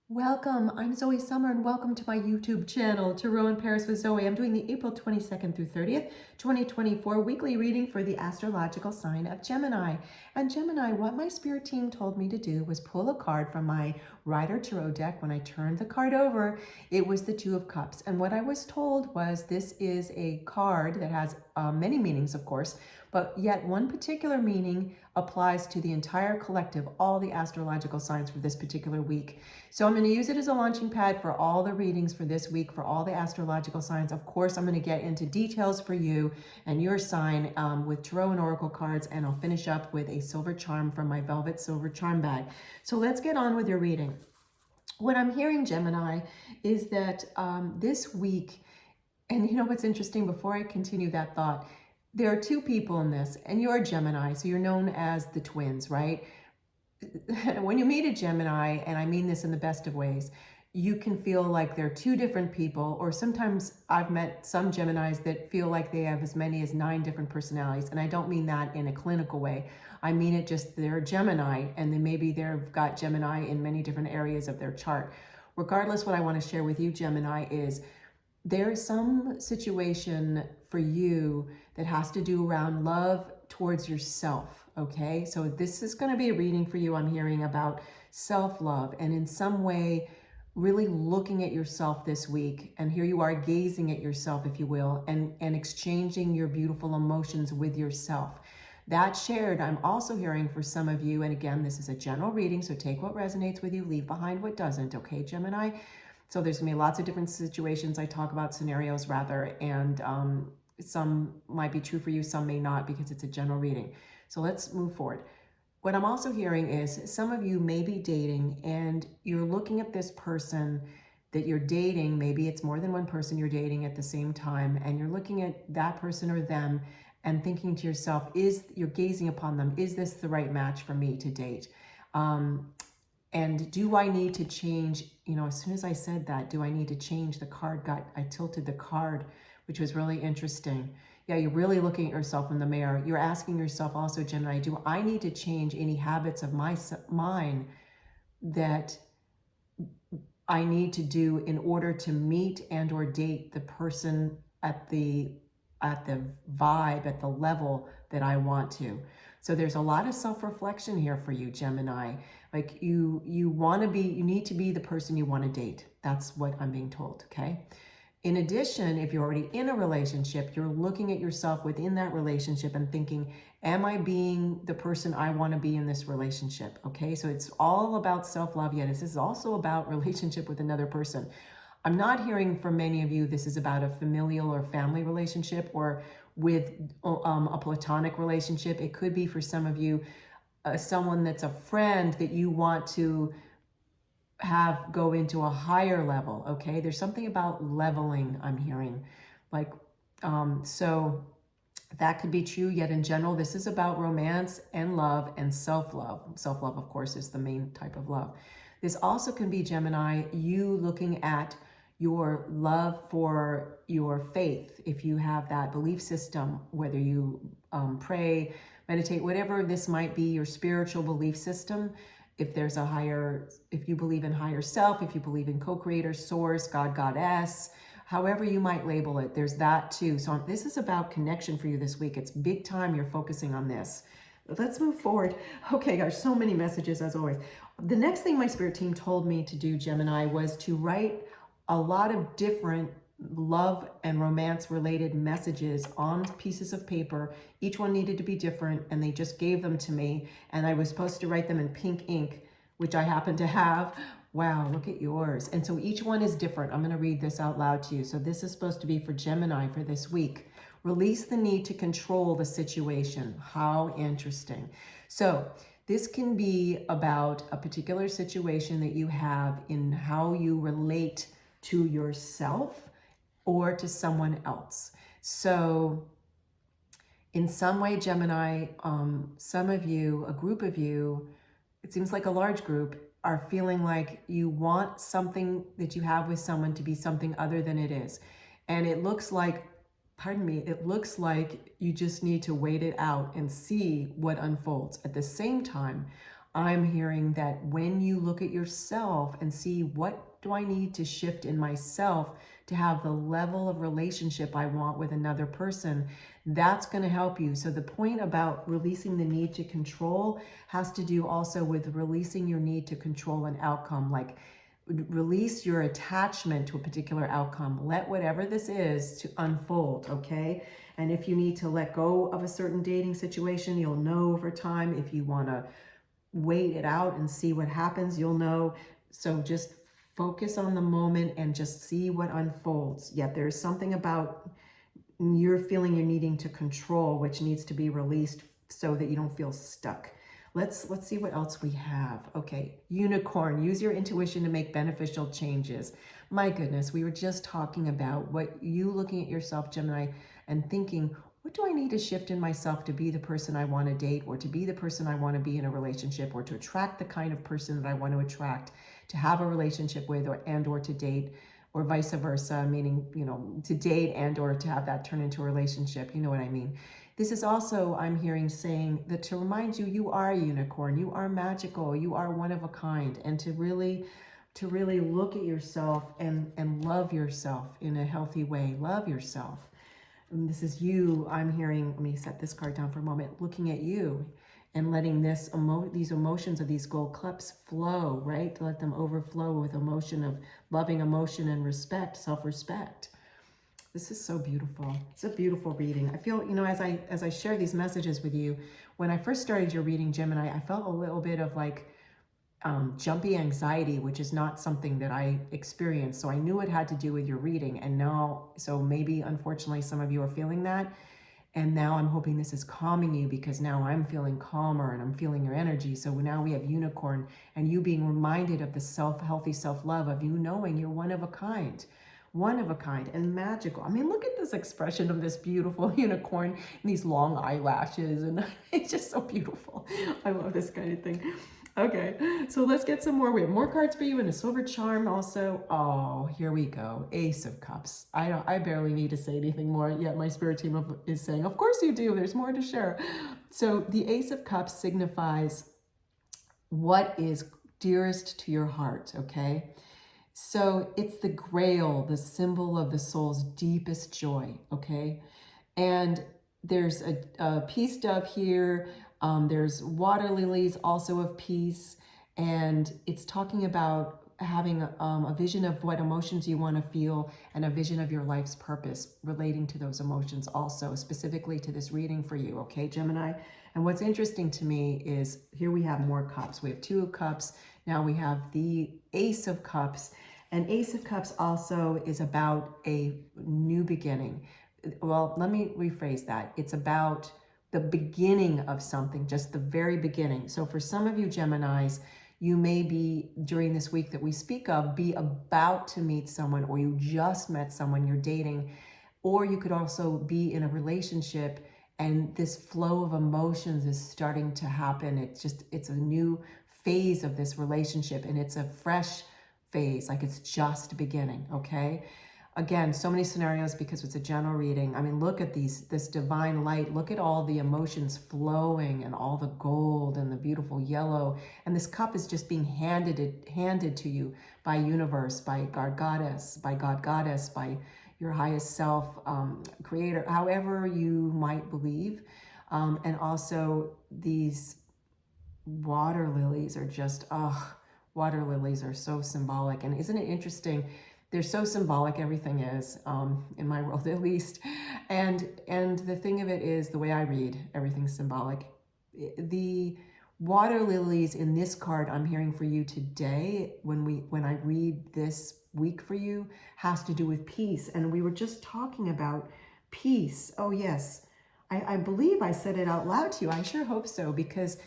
Welcome, I'm Zoe Summer and welcome to my YouTube channel, Tarot in Paris with Zoe. I'm doing the April 22nd through 30th, 2024 weekly reading for the astrological sign of Gemini. And Gemini, what my spirit team told me to do was pull a card from my Rider Tarot deck. When I turned the card over, it was the Two of Cups. And what I was told was this is a card that has many meanings, of course, but yet one particular meaning applies to the entire collective, all the astrological signs for this particular week. So I'm going to use it as a launching pad for all the readings for this week, for all the astrological signs. Of course, I'm going to get into details for you and your sign with tarot and oracle cards, and I'll finish up with a silver charm from my velvet silver charm bag. So let's get on with your reading. What I'm hearing, Gemini, is that this week, and you know what's interesting, before I continue that thought, there are two people in this, and you're a Gemini, so you're known as the twins, right? When you meet a Gemini, and I mean this in the best of ways, you can feel like they're two different people, or sometimes I've met some Geminis that feel like they have as many as 9 different personalities. And I don't mean that in a clinical way. I mean it just they're Gemini, and then maybe they've got Gemini in many different areas of their chart. Regardless, what I want to share with you, Gemini, is there is some situation for you that has to do around love towards yourself, okay? So this is going to be a reading for you. I'm hearing about self-love and in some way really looking at yourself this week. And here you are gazing at yourself, if you will, and exchanging your beautiful emotions with yourself. That shared, I'm also hearing for some of you, and again, this is a general reading, so take what resonates with you, leave behind what doesn't, okay, Gemini? So there's gonna be lots of different situations. I talk about scenarios rather, and some might be true for you, some may not, because it's a general reading. So let's move forward. What I'm also hearing is some of you may be dating and you're looking at this person that you're dating. Maybe it's more than one person you're dating at the same time, and you're looking at that person or them and thinking to yourself, you're gazing upon them, is this the right match for me to date? And do I need to change, as soon as I said that, do I need to change the card? I tilted the card, which was really interesting. Yeah, you're really looking at yourself in the mirror. You're asking yourself also, Gemini, do I need to change any habits of mine that I need to do in order to meet and or date the person at the vibe, at the level that I want to? So there's a lot of self-reflection here for you, Gemini. Like you need to be the person you want to date. That's what I'm being told, okay? In addition, if you're already in a relationship, you're looking at yourself within that relationship and thinking, am I being the person I want to be in this relationship? Okay, so it's all about self-love, yet this is also about relationship with another person. I'm not hearing from many of you this is about a familial or family relationship or with a platonic relationship. It could be for some of you someone that's a friend that you want to have go into a higher level, okay? There's something about leveling I'm hearing. Like, so that could be true, yet in general, this is about romance and love and self-love. Self-love, of course, is the main type of love. This also can be, Gemini, you looking at your love for your faith. If you have that belief system, whether you pray, meditate, whatever this might be, your spiritual belief system, if there's if you believe in higher self, if you believe in co-creator, source, God, goddess, however you might label it, there's that too. So this is about connection for you this week. It's big time you're focusing on this. Let's move forward. Okay, guys, so many messages as always. The next thing my spirit team told me to do, Gemini, was to write a lot of different love and romance related messages on pieces of paper. Each one needed to be different, and they just gave them to me, and I was supposed to write them in pink ink, which I happen to have. Wow, look at yours. And so each one is different. I'm going to read this out loud to you. So this is supposed to be for Gemini for this week. Release the need to control the situation. How interesting. So this can be about a particular situation that you have in how you relate to yourself or to someone else. So in some way, Gemini, some of you, a group of you, it seems like a large group, are feeling like you want something that you have with someone to be something other than it is. And it looks like, pardon me, it looks like you just need to wait it out and see what unfolds. At the same time, I'm hearing that when you look at yourself and see what do I need to shift in myself to have the level of relationship I want with another person, that's going to help you. So the point about releasing the need to control has to do also with releasing your need to control an outcome. Like, release your attachment to a particular outcome. Let whatever this is to unfold, okay? And if you need to let go of a certain dating situation, you'll know over time. If you want to wait it out and see what happens, you'll know. So just focus on the moment and just see what unfolds. Yet there's something about you're feeling you're needing to control, which needs to be released so that you don't feel stuck. Let's see what else we have. Okay, unicorn, use your intuition to make beneficial changes. My goodness, we were just talking about what you looking at yourself, Gemini, and thinking, what do I need to shift in myself to be the person I want to date, or to be the person I want to be in a relationship, or to attract the kind of person that I want to attract, to have a relationship with, or to date, or vice versa, meaning, to date and or to have that turn into a relationship. You know what I mean? This is also, I'm hearing saying that to remind you, you are a unicorn, you are magical, you are one of a kind, and to really look at yourself and love yourself in a healthy way. Love yourself. And this is you, I'm hearing, let me set this card down for a moment, looking at you and letting these emotions of these gold cups flow, right? To let them overflow with emotion of loving emotion and respect, self-respect. This is so beautiful. It's a beautiful reading. I feel, as I share these messages with you, when I first started your reading, Gemini, I felt a little bit of like jumpy anxiety, which is not something that I experienced. So I knew it had to do with your reading. And now, so maybe unfortunately some of you are feeling that. And now I'm hoping this is calming you, because now I'm feeling calmer and I'm feeling your energy. So now we have unicorn and you being reminded of the healthy self-love of you knowing you're one of a kind and magical. I mean, look at this expression of this beautiful unicorn and these long eyelashes, and it's just so beautiful. I love this kind of thing. Okay, so let's get some more. We have more cards for you and a silver charm also. Oh, here we go. Ace of Cups. I barely need to say anything more, yet my spirit team is saying, of course you do. There's more to share. So the Ace of Cups signifies what is dearest to your heart, okay? So it's the grail, the symbol of the soul's deepest joy, okay? And there's a peace dove here. There's water lilies also of peace. And it's talking about having a vision of what emotions you want to feel and a vision of your life's purpose relating to those emotions also, specifically to this reading for you, okay, Gemini? And what's interesting to me is here we have more cups. We have 2 of cups. Now we have the Ace of Cups. And Ace of Cups also is about a new beginning. Well, let me rephrase that. It's about the beginning of something, just the very beginning. So for some of you Geminis, you may be, during this week that we speak of, be about to meet someone, or you just met someone you're dating, or you could also be in a relationship and this flow of emotions is starting to happen. It's a new phase of this relationship, and it's a fresh phase, like it's just beginning, okay? Again, so many scenarios because it's a general reading. I mean, look at this divine light. Look at all the emotions flowing and all the gold and the beautiful yellow. And this cup is just being handed to you by universe, by God Goddess, by your highest self, creator, however you might believe. And also these water lilies are just, water lilies are so symbolic. And isn't it interesting? They're so symbolic, everything is, in my world at least. And the thing of it is, the way I read, everything's symbolic. The water lilies in this card I'm hearing for you today, when I read this week for you, has to do with peace. And we were just talking about peace. Oh yes, I believe I said it out loud to you. I sure hope so, because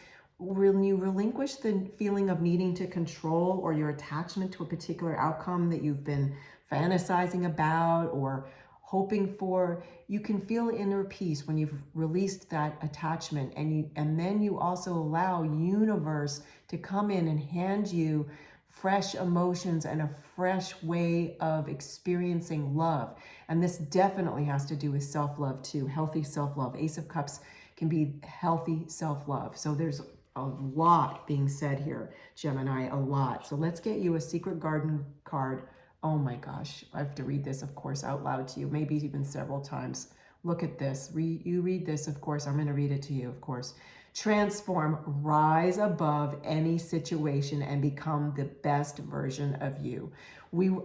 when you relinquish the feeling of needing to control or your attachment to a particular outcome that you've been fantasizing about or hoping for, you can feel inner peace when you've released that attachment, and then you also allow universe to come in and hand you fresh emotions and a fresh way of experiencing love. And this definitely has to do with self-love too, healthy self-love. Ace of Cups can be healthy self-love. So there's a lot being said here, Gemini, a lot. So let's get you a Secret Garden card. Oh my gosh, I have to read this, of course, out loud to you, maybe even several times. Look at this. You read this, of course. I'm going to read it to you, of course. Transform, rise above any situation and become the best version of you.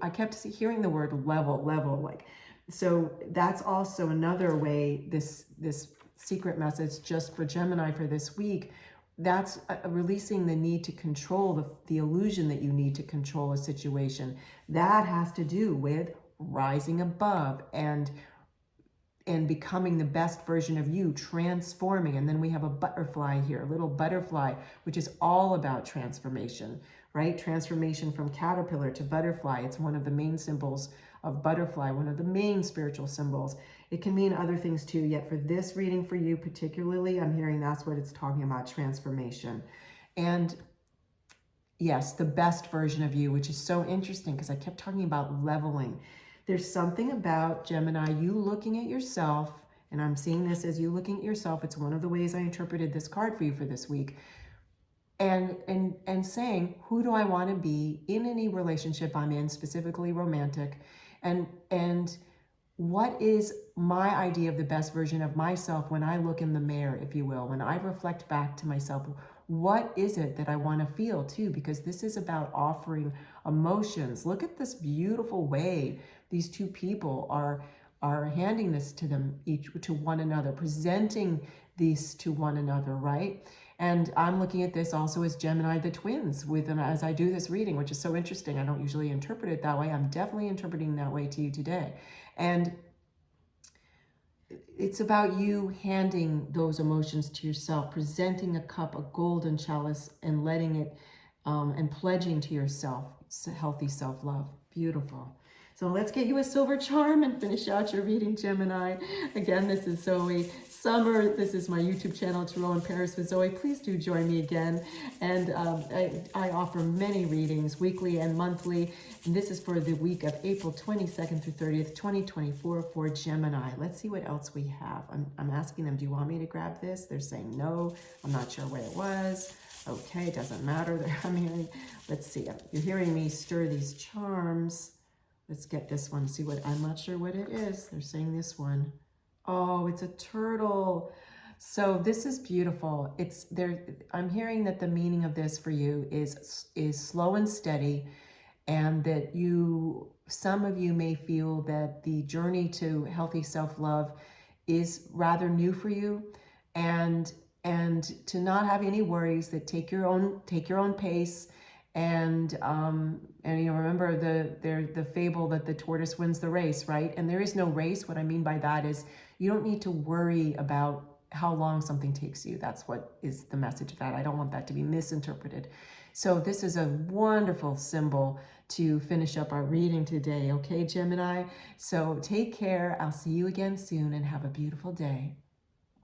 I kept hearing the word level, like, so that's also another way this secret message just for Gemini for this week. That's releasing the need to control, the illusion that you need to control a situation. That has to do with rising above and becoming the best version of you, transforming. And then we have a butterfly here, a little butterfly, which is all about transformation, right? Transformation from caterpillar to butterfly. It's one of the main symbols of butterfly, one of the main spiritual symbols. It can mean other things too, yet for this reading for you particularly, I'm hearing that's what it's talking about, transformation. And yes, the best version of you, which is so interesting because I kept talking about leveling. There's something about Gemini, you looking at yourself, and I'm seeing this as you looking at yourself. It's one of the ways I interpreted this card for you for this week. And saying, who do I want to be in any relationship I'm in, specifically romantic, and what is my idea of the best version of myself when I look in the mirror, if you will, when I reflect back to myself. What is it that I want to feel too? Because this is about offering emotions. Look at this beautiful way these two people are handing this to them, each to one another, presenting these to one another, right? And I'm looking at this also as Gemini, the twins, with them as I do this reading, which is so interesting. I don't usually interpret it that way. I'm definitely interpreting that way to you today. And it's about you handing those emotions to yourself, presenting a cup, a golden chalice, and letting it, and pledging to yourself healthy self-love. Beautiful. So let's get you a silver charm and finish out your reading, Gemini. Again, this is Zoe Summer. This is my YouTube channel, Tarot in Paris with Zoe. Please do join me again. And I offer many readings, weekly and monthly. And this is for the week of April 22nd through 30th, 2024 for Gemini. Let's see what else we have. I'm asking them, do you want me to grab this? They're saying no. I'm not sure what it was. Okay, doesn't matter. I'm hearing, let's see. You're hearing me stir these charms. Let's get this one, see what, I'm not sure what it is. They're saying this one. Oh, it's a turtle. So this is beautiful. It's there. I'm hearing that the meaning of this for you is slow and steady, and that some of you may feel that the journey to healthy self-love is rather new for you, and to not have any worries, that take your own pace. And you know, remember the fable that the tortoise wins the race, right? And there is no race. What I mean by that is you don't need to worry about how long something takes you. That's what is the message of that. I don't want that to be misinterpreted. So this is a wonderful symbol to finish up our reading today. Okay, Gemini? So take care. I'll see you again soon and have a beautiful day.